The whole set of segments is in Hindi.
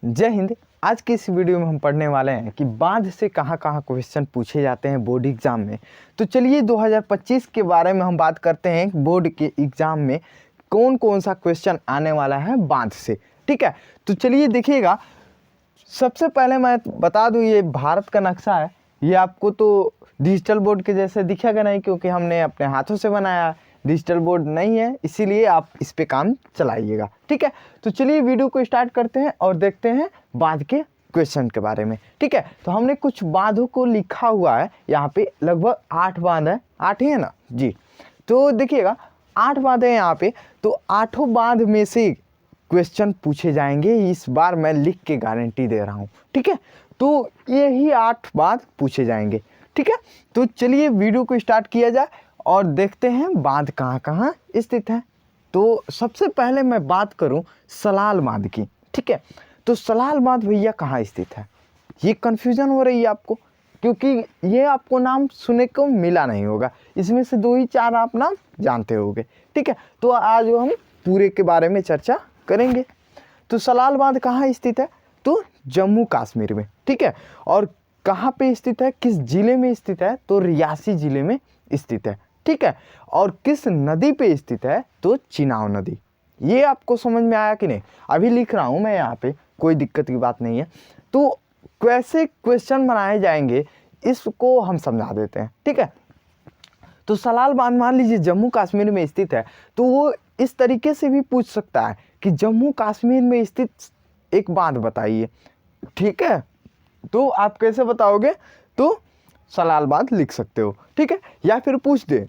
जय हिंद। आज की इस वीडियो में हम पढ़ने वाले हैं कि बांध से कहाँ कहाँ क्वेश्चन पूछे जाते हैं बोर्ड एग्जाम में। तो चलिए 2025 के बारे में हम बात करते हैं। बोर्ड के एग्जाम में कौन कौन सा क्वेश्चन आने वाला है बांध से, ठीक है। तो चलिए देखिएगा, सबसे पहले मैं बता दूं, ये भारत का नक्शा है। ये आपको तो डिजिटल बोर्ड के जैसे दिखेगा नहीं, क्योंकि हमने अपने हाथों से बनाया, डिजिटल बोर्ड नहीं है, इसीलिए आप इस पे काम चलाइएगा, ठीक है। तो चलिए वीडियो को स्टार्ट करते हैं और देखते हैं बांध के क्वेश्चन के बारे में, ठीक है। तो हमने कुछ बांधों को लिखा हुआ है, यहाँ पे लगभग 8 बांध है, 8 ही है ना जी। तो देखिएगा 8 बांध है यहाँ पे, तो 8 बांध में से क्वेश्चन पूछे जाएंगे। इस बार मैं लिख के गारंटी दे रहा हूँ, ठीक है। तो यही 8 बांध पूछे जाएंगे, ठीक है। तो चलिए वीडियो को स्टार्ट किया जाए और देखते हैं बांध कहाँ कहाँ स्थित है। तो सबसे पहले मैं बात करूं सलाल बांध की, ठीक है। तो सलाल बांध भैया कहाँ स्थित है, ये कन्फ्यूजन हो रही है आपको, क्योंकि ये आपको नाम सुनने को मिला नहीं होगा। इसमें से 2 ही 4 आप नाम जानते होंगे, ठीक है। तो आज हम पूरे के बारे में चर्चा करेंगे। तो सलाल बांध कहाँ स्थित है, तो जम्मू कश्मीर में, ठीक है। और कहाँ पे स्थित है, किस जिले में स्थित है, तो रियासी जिले में स्थित है, ठीक है। और किस नदी पे स्थित है, तो चिनाब नदी। ये आपको समझ में आया कि नहीं? अभी लिख रहा हूँ मैं यहाँ पे, कोई दिक्कत की बात नहीं है। तो कैसे क्वेश्चन बनाए जाएंगे इसको हम समझा देते हैं, ठीक है। तो सलाल बांध मान लीजिए जम्मू कश्मीर में स्थित है, तो वो इस तरीके से भी पूछ सकता है कि जम्मू कश्मीर में स्थित एक बांध बताइए, ठीक है। तो आप कैसे बताओगे, तो सलाल बांध लिख सकते हो, ठीक है। या फिर पूछ दे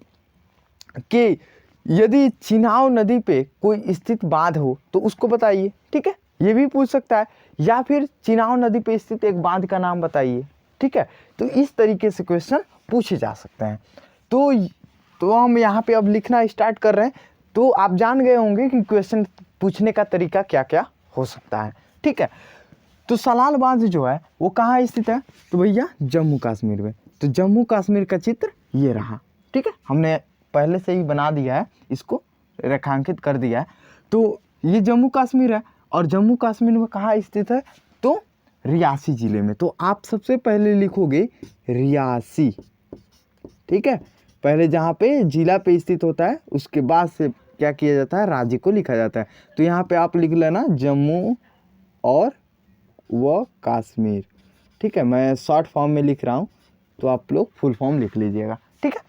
कि यदि चिनाब नदी पे कोई स्थित बांध हो तो उसको बताइए, ठीक है। ये भी पूछ सकता है। या फिर चिनाब नदी पे स्थित एक बांध का नाम बताइए, ठीक है। तो इस तरीके से क्वेश्चन पूछे जा सकते हैं। तो हम यहाँ पे अब लिखना स्टार्ट कर रहे हैं। तो आप जान गए होंगे कि क्वेश्चन पूछने का तरीका क्या क्या हो सकता है, ठीक है। तो सलाल बांध जो है वो कहाँ स्थित है, तो भैया जम्मू कश्मीर में। तो जम्मू कश्मीर का चित्र ये रहा, ठीक है। हमने पहले से ही बना दिया है, इसको रेखांकित कर दिया है। तो ये जम्मू कश्मीर है, और जम्मू कश्मीर में कहाँ स्थित है, तो रियासी जिले में। तो आप सबसे पहले लिखोगे रियासी, ठीक है। पहले जहाँ पे जिला पे स्थित होता है, उसके बाद से क्या किया जाता है, राज्य को लिखा जाता है। तो यहाँ पे आप लिख लेना जम्मू और व कश्मीर, ठीक है। मैं शॉर्ट फॉर्म में लिख रहा हूँ, तो आप लोग फुल फॉर्म लिख लीजिएगा, ठीक है।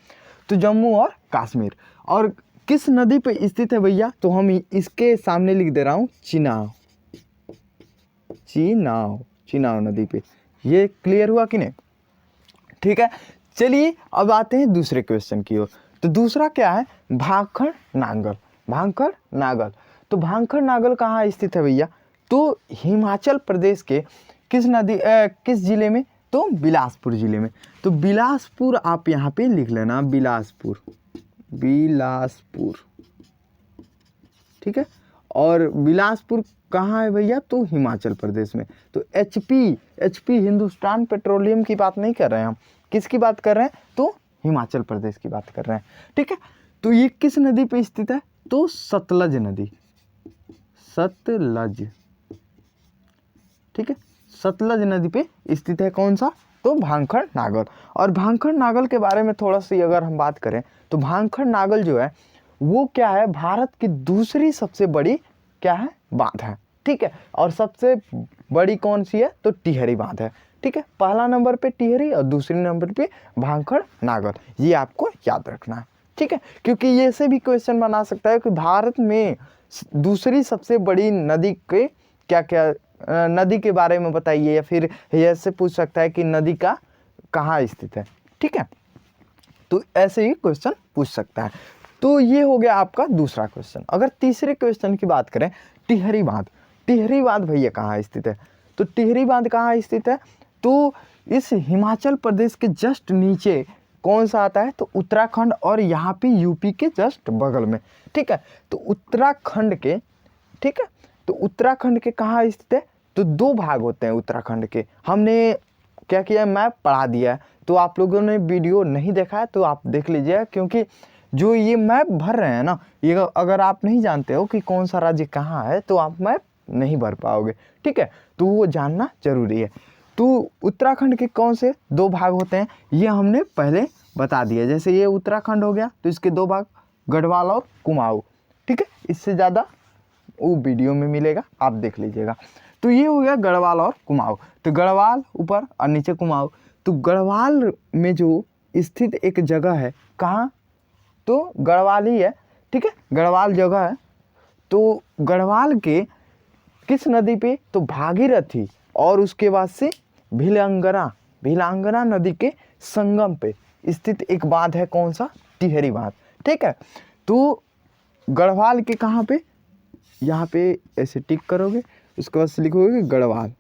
तो जम्मू और कश्मीर, और किस नदी पे स्थित है भैया, तो हम इसके सामने लिख दे रहा हूँ चिनाब, चिनाब नदी पे। ये क्लियर हुआ कि नहीं, ठीक है। चलिए अब आते हैं दूसरे क्वेश्चन की ओर। तो दूसरा क्या है, भाखड़ नांगल। भाखड़ नांगल, तो भाखड़ नांगल कहाँ स्थित है भैया, तो हिमाचल प्रदेश के किस जिले में, तो बिलासपुर जिले में। तो बिलासपुर आप यहाँ पे लिख लेना, बिलासपुर, ठीक है। और बिलासपुर कहाँ है भैया, तो हिमाचल प्रदेश में। तो एचपी हिंदुस्तान पेट्रोलियम की बात नहीं कर रहे हैं हम, किसकी बात कर रहे हैं, तो हिमाचल प्रदेश की बात कर रहे हैं, ठीक है। तो ये किस नदी पे स्थित है, तो सतलज नदी, सतलज, ठीक है। सतलज नदी पे स्थित है कौन सा, तो भाखड़ नांगल। और भाखड़ नांगल के बारे में थोड़ा सी अगर हम बात करें, तो भाखड़ नांगल जो है वो क्या है, भारत की दूसरी सबसे बड़ी क्या है, बांध है, ठीक है। और सबसे बड़ी कौन सी है, तो टिहरी बांध है, ठीक है। पहला नंबर पे टिहरी और दूसरे नंबर पे भाखड़ नांगल, ये आपको याद रखना है, ठीक है। क्योंकि ये से भी क्वेश्चन बना सकता है कि भारत में दूसरी सबसे बड़ी नदी के क्या क्या नदी के बारे में बताइए, या फिर ऐसे पूछ सकता है कि नदी का कहाँ स्थित है, ठीक है। तो ऐसे ही क्वेश्चन पूछ सकता है। तो ये हो गया आपका दूसरा क्वेश्चन। अगर तीसरे क्वेश्चन की बात करें, टिहरी बांध। टिहरी बांध भैया कहाँ स्थित है, तो टिहरी बांध कहाँ स्थित है, तो इस हिमाचल प्रदेश के जस्ट नीचे कौन सा आता है, तो उत्तराखंड, और यहाँ पे यूपी के जस्ट बगल में, ठीक है। तो उत्तराखंड के, ठीक है, तो उत्तराखंड के कहाँ स्थित है, तो 2 भाग होते हैं उत्तराखंड के। हमने क्या किया, मैप पढ़ा दिया है। तो आप लोगों ने वीडियो नहीं देखा है तो आप देख लीजिए, क्योंकि जो ये मैप भर रहे हैं ना, ये अगर आप नहीं जानते हो कि कौन सा राज्य कहाँ है, तो आप मैप नहीं भर पाओगे। ठीक है, तो वो जानना जरूरी है। तो उत्तराखंड के कौन से 2 भाग होते हैं ये हमने पहले बता दिया। जैसे ये उत्तराखंड हो गया तो इसके 2 भाग, गढ़वाल और कुमाऊं। ठीक है, इससे ज़्यादा वो वीडियो में मिलेगा, आप देख लीजिएगा। तो ये हो गया गढ़वाल और कुमाऊं। तो गढ़वाल ऊपर और नीचे कुमाऊं। तो गढ़वाल में जो स्थित एक जगह है, कहाँ, तो गढ़वाल ही है। ठीक है, गढ़वाल जगह है। तो गढ़वाल के किस नदी पे, तो भागीरथी और उसके बाद से भिलांगना नदी के संगम पे स्थित एक बांध है। कौन सा, टिहरी बांध। ठीक है, तो गढ़वाल के कहाँ पे, यहाँ पे ऐसे टिक करोगे, उसके बाद से लिखोगे गढ़वाल।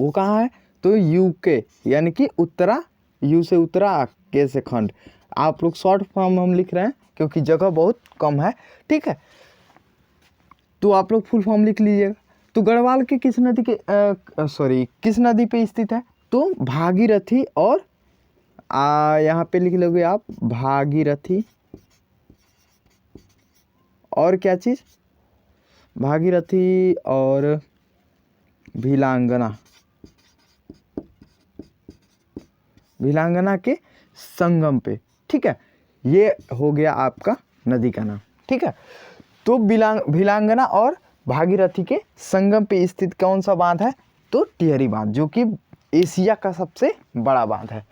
वो कहाँ है, तो यूके यानी कि उत्तरा, यू से उत्तरा, के से खंड। आप लोग शॉर्ट फॉर्म हम लिख रहे हैं क्योंकि जगह बहुत कम है। ठीक है, तो आप लोग फुल फॉर्म लिख लीजिएगा। तो गढ़वाल के किस नदी के किस नदी पे स्थित है, तो भागीरथी और यहाँ पे लिख लोगे आप भागीरथी और क्या चीज़, भागीरथी और भिलांगना के संगम पे। ठीक है, ये हो गया आपका नदी का नाम। ठीक है, तो भिलांगना और भागीरथी के संगम पे स्थित कौन सा बांध है, तो टिहरी बांध, जो कि एशिया का सबसे बड़ा बांध है।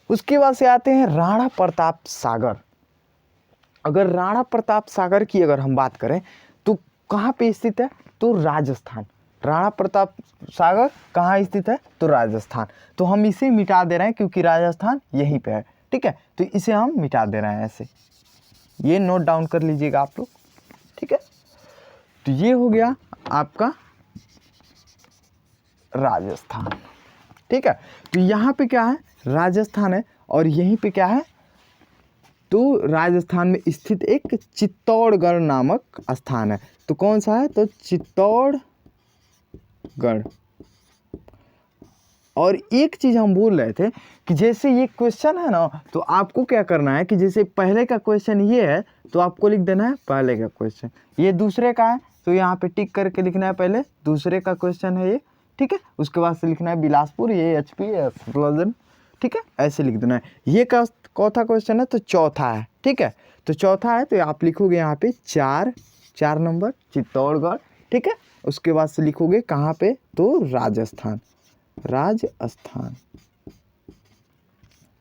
उसके बाद से आते हैं राणा प्रताप सागर। अगर राणा प्रताप सागर की अगर हम बात करें तो कहाँ पे स्थित है, तो राजस्थान। राणा प्रताप सागर कहाँ स्थित है, तो राजस्थान। तो हम इसे मिटा दे रहे हैं क्योंकि राजस्थान यहीं पे है। ठीक है, तो इसे हम मिटा दे रहे हैं ऐसे, ये नोट डाउन कर लीजिएगा आप लोग। ठीक है, तो ये हो गया आपका राजस्थान। ठीक है, तो यहाँ पे क्या है, राजस्थान है, और यहीं पे क्या है, तो राजस्थान में स्थित एक चित्तौड़गढ़ नामक स्थान है। तो कौन सा है, तो चित्तौड़गढ़। और एक चीज़ हम बोल रहे थे कि जैसे ये क्वेश्चन है ना, तो आपको क्या करना है कि जैसे पहले का क्वेश्चन ये है तो आपको लिख देना है पहले का क्वेश्चन, ये दूसरे का है तो यहाँ पे टिक करके लिखना है पहले दूसरे का क्वेश्चन है ये। ठीक है, उसके बाद से लिखना है बिलासपुर, ये HP एक्सप्लोजन। ठीक है, ऐसे लिख देना है। ये चौथा क्वेश्चन है तो चौथा है। ठीक है, तो चौथा है तो आप लिखोगे यहाँ पे 4 नंबर चित्तौड़गढ़। ठीक है, उसके बाद से लिखोगे कहाँ पे, तो राजस्थान।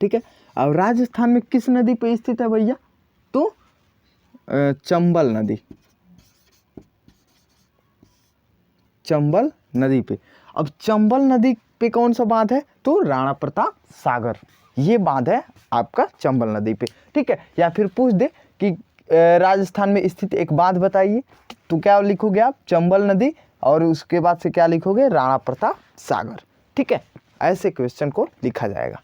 ठीक है, अब राजस्थान में किस नदी पे स्थित है भैया, तो चंबल नदी पे। अब चंबल नदी पे कौन सा बांध है, तो राणा प्रताप सागर, ये बांध है आपका चंबल नदी पे। ठीक है, या फिर पूछ दे कि राजस्थान में स्थित एक बांध बताइए, तो क्या लिखोगे आप, चंबल नदी, और उसके बाद से क्या लिखोगे, राणा प्रताप सागर। ठीक है, ऐसे क्वेश्चन को लिखा जाएगा।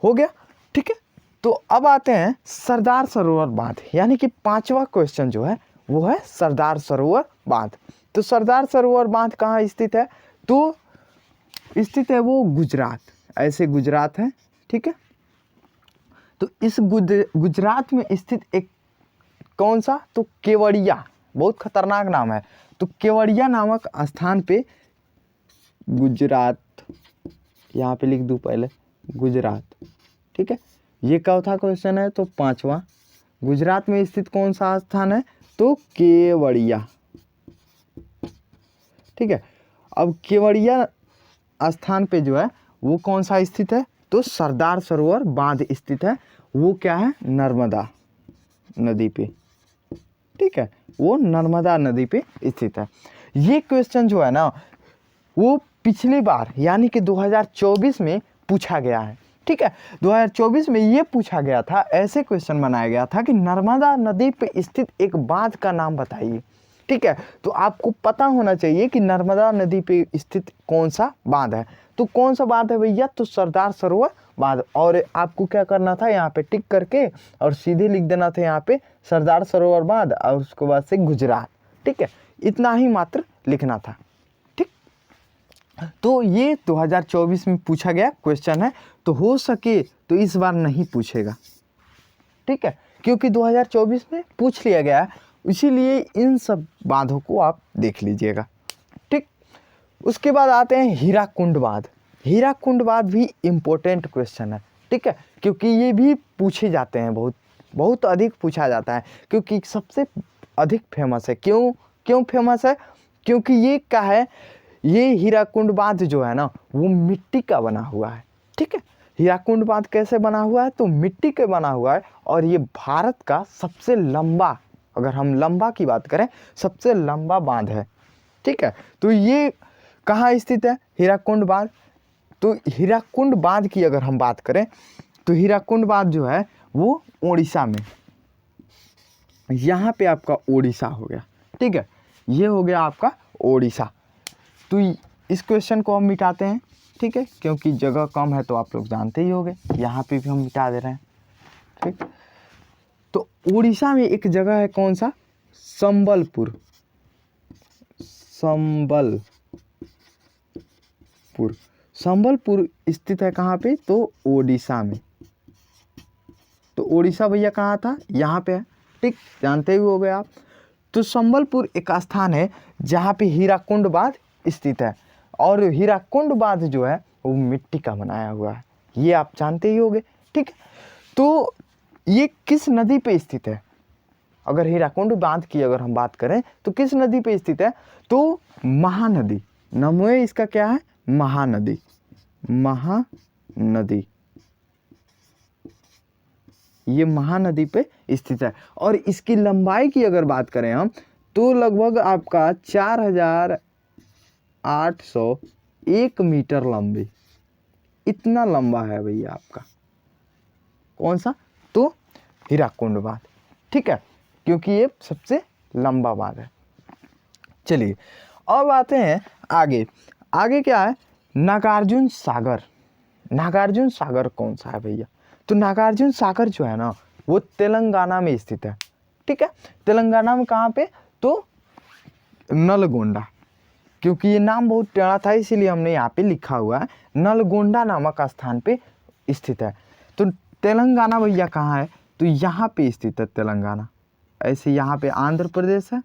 हो गया। ठीक है, तो अब आते हैं सरदार सरोवर बांध, यानी कि 5वां क्वेश्चन जो है वो है सरदार सरोवर बांध। तो सरदार सरोवर बांध कहाँ स्थित है, तो स्थित है वो गुजरात, ऐसे गुजरात है। ठीक है, तो इस गुजरात में स्थित एक कौन सा, तो केवड़िया, बहुत खतरनाक नाम है। तो केवड़िया नामक स्थान पे गुजरात, यहाँ पे लिख दूँ पहले गुजरात। ठीक है, ये चौथा क्वेश्चन है तो 5वां, गुजरात में स्थित कौन सा स्थान है, तो केवड़िया। ठीक है, अब केवड़िया स्थान पे जो है वो कौन सा स्थित है, तो सरदार सरोवर बांध स्थित है। वो क्या है, नर्मदा नदी पे। ठीक है, वो नर्मदा नदी पे स्थित है। ये क्वेश्चन जो है ना वो पिछली बार यानी कि 2024 में पूछा गया है। ठीक है, 2024 में ये पूछा गया था, ऐसे क्वेश्चन बनाया गया था कि नर्मदा नदी पे स्थित एक बांध का नाम बताइए। ठीक है, तो आपको पता होना चाहिए कि नर्मदा नदी पे स्थित कौन सा बांध है। तो कौन सा बांध है भैया, तो सरदार सरोवर बांध। और आपको क्या करना था, यहाँ पे टिक करके और सीधे लिख देना था यहाँ पे सरदार सरोवर बांध और उसके बाद से गुजरात। ठीक है, इतना ही मात्र लिखना था। ठीक, तो ये 2024 में पूछा गया क्वेश्चन है, तो हो सके तो इस बार नहीं पूछेगा। ठीक है, क्योंकि 2024 में पूछ लिया गया है, इसीलिए इन सब बांधों को आप देख लीजिएगा। ठीक, उसके बाद आते हैं हीराकुंड बांध। हीराकुंड बांध भी इम्पोर्टेंट क्वेश्चन है, ठीक है, क्योंकि ये भी पूछे जाते हैं, बहुत अधिक पूछा जाता है, क्योंकि सबसे अधिक फेमस है। क्यों फेमस है? क्योंकि ये क्या है, ये हीराकुंड बांध जो है ना वो मिट्टी का बना हुआ है। ठीक है, हीराकुंड बांध कैसे बना हुआ है? तो मिट्टी के बना हुआ है, और ये भारत का सबसे लंबा, अगर हम लंबा की बात करें, सबसे लंबा बांध है। ठीक है, तो ये कहाँ स्थित है हीराकुंड बांध? तो हीराकुंड बांध की अगर हम बात करें तो हीराकुंड बांध जो है वो उड़ीसा में, यहाँ पे आपका उड़ीसा हो गया। ठीक है, ये हो गया आपका उड़ीसा। तो इस क्वेश्चन को हम मिटाते हैं, ठीक है, क्योंकि जगह कम है तो आप लोग जानते ही होंगे, यहाँ पे भी हम मिटा दे रहे हैं। ठीक, तो उड़ीसा में एक जगह है, कौन सा? संबलपुर। संबलपुर स्थित है कहाँ पे? तो ओडिशा में। तो ओडिशा भैया कहाँ था? यहाँ पे है। ठीक, जानते ही हो गए आप। तो संबलपुर एक स्थान है जहाँ पे हीराकुंड बांध स्थित है, और हीराकुंड बांध जो है वो मिट्टी का बनाया हुआ है, ये आप जानते ही होंगे। ठीक, तो ये किस नदी पे स्थित है? अगर हीराकुंड बांध की अगर हम बात करें तो किस नदी पे स्थित है? तो महानदी। नमोए इसका क्या है? महानदी। महानदी, ये महानदी पे स्थित है। और इसकी लंबाई की अगर बात करें हम तो लगभग आपका 4801 मीटर लंबी, इतना लंबा है भैया आपका। कौन सा? तो हीराकुंड बांध। ठीक है, क्योंकि ये सबसे लंबा बांध है। चलिए अब आते हैं आगे। आगे क्या है? नागार्जुन सागर। नागार्जुन सागर कौन सा है भैया? तो नागार्जुन सागर जो है ना वो तेलंगाना में स्थित है। ठीक है, तेलंगाना में कहाँ पे? तो नलगोंडा, क्योंकि ये नाम बहुत टेढ़ा था इसीलिए हमने यहाँ पे लिखा हुआ है, नलगोंडा नामक स्थान पे स्थित है। तो तेलंगाना भैया कहाँ है? तो यहाँ पे स्थित है तेलंगाना। ऐसे यहाँ पे आंध्र प्रदेश है,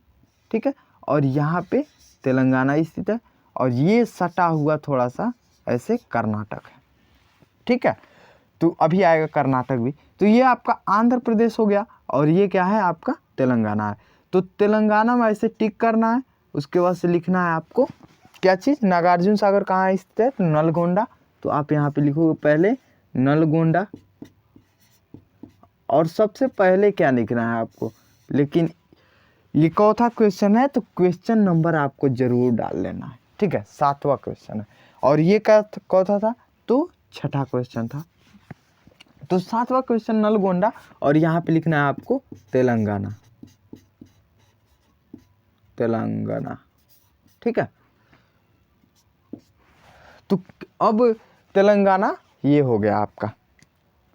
ठीक है, और यहाँ पे तेलंगाना स्थित है, और ये सटा हुआ थोड़ा सा ऐसे कर्नाटक है। ठीक है, तो अभी आएगा कर्नाटक भी। तो ये आपका आंध्र प्रदेश हो गया, और ये क्या है? आपका तेलंगाना है। तो तेलंगाना में ऐसे टिक करना है, उसके बाद से लिखना है आपको क्या चीज़? नागार्जुन सागर कहाँ स्थित है? तो नलगोंडा। तो आप यहाँ पे लिखोगे पहले नलगोंडा, और सबसे पहले क्या लिखना है आपको? लेकिन ये चौथा क्वेश्चन है तो क्वेश्चन नंबर आपको जरूर डाल लेना है। ठीक है, 7वां क्वेश्चन है, और ये चौथा था तो 6ठा क्वेश्चन था। तो 7वां क्वेश्चन नलगोंडा, और यहाँ पे लिखना है आपको तेलंगाना। तेलंगाना, ठीक है। तो अब तेलंगाना ये हो गया आपका।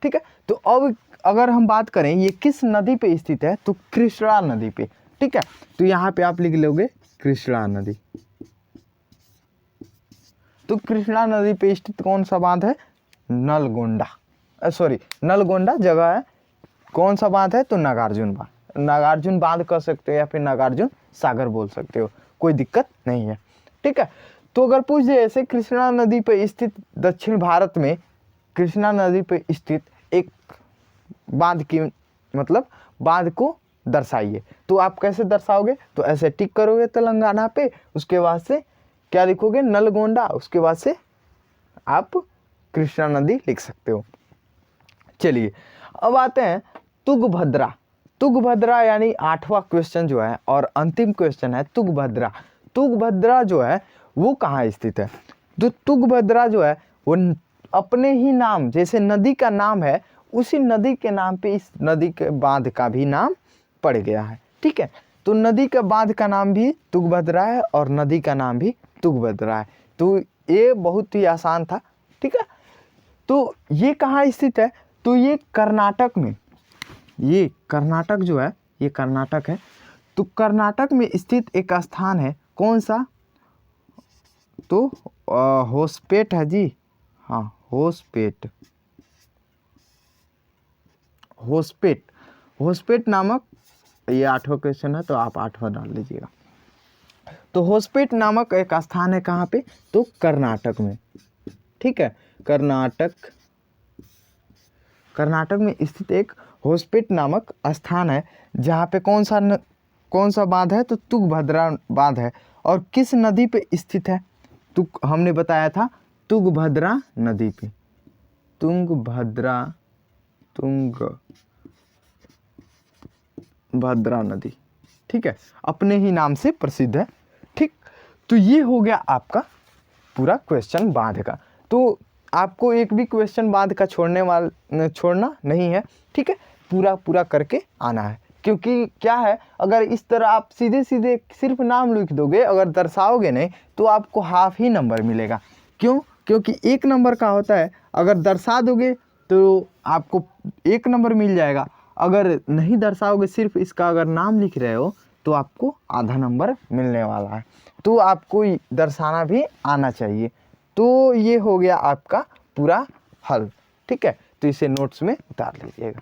ठीक है, तो अब अगर हम बात करें ये किस नदी पे स्थित है? तो कृष्णा नदी पे। ठीक है, तो यहाँ पे आप लिख लोगे कृष्णा नदी। तो कृष्णा नदी पे स्थित कौन सा बांध है? नलगोंडा। सॉरी, नलगोंडा जगह है। कौन सा बांध है? तो नागार्जुन बांध। नागार्जुन बांध कह सकते हो या फिर नागार्जुन सागर बोल सकते हो, कोई दिक्कत नहीं है। ठीक है, तो अगर पूछ दे ऐसे कृष्णा नदी पर स्थित दक्षिण भारत में कृष्णा नदी पर स्थित एक बांध की मतलब बांध को दर्शाइए, तो आप कैसे दर्शाओगे? तो ऐसे टिक करोगे तेलंगाना पे, उसके बाद से क्या लिखोगे? नलगोंडा, उसके बाद से आप कृष्णा नदी लिख सकते हो। चलिए अब आते हैं तुंगभद्रा। तुंगभद्रा यानी 8वां क्वेश्चन जो है और अंतिम क्वेश्चन है तुंगभद्रा। तुंगभद्रा जो है वो कहाँ स्थित है? तो तुंगभद्रा जो है वो अपने ही नाम, जैसे नदी का नाम है उसी नदी के नाम पे इस नदी के बांध का भी नाम पड़ गया है। ठीक है, तो नदी का बांध का नाम भी तुंगभद्रा है और नदी का नाम भी तुंगभद्रा है। तो ये बहुत ही आसान था। ठीक है, तो ये कहाँ स्थित है? तो ये कर्नाटक में, ये कर्नाटक जो है ये कर्नाटक है। तो कर्नाटक में स्थित एक स्थान है, कौन सा? तो होसपेट है जी, हाँ होसपेट। होसपेट नामक ये 8वां क्वेश्चन है तो आप 8वां डाल लीजिएगा। तो होसपेट नामक एक स्थान है कहाँ पे, तो कर्नाटक में, ठीक है। कर्नाटक में स्थित एक होसपेट नामक स्थान है जहाँ पे कौन सा बांध है, तो तुंगभद्रा बांध है। और किस नदी पे स्थित है, तो हमने बताया था तुंगभद्रा नदी पे, तुंगभद्रा नदी, ठीक है, अपने ही नाम से प्रसिद्ध है, ठीक। तो ये हो गया आपका पूरा क्वेश्चन बांध का। तो आपको एक भी क्वेश्चन बांध का छोड़ना नहीं है, ठीक है, पूरा करके आना है। क्योंकि क्या है, अगर इस तरह आप सीधे सिर्फ नाम लिख दोगे, अगर दर्शाओगे नहीं, तो आपको हाफ ही नंबर मिलेगा। क्यों? क्योंकि 1 नंबर का होता है, अगर दर्शा दोगे तो आपको 1 नंबर मिल जाएगा, अगर नहीं दर्शाओगे, सिर्फ इसका अगर नाम लिख रहे हो, तो आपको आधा नंबर मिलने वाला है। तो आपको दर्शाना भी आना चाहिए। तो ये हो गया आपका पूरा हल, ठीक है। तो इसे नोट्स में उतार लीजिएगा।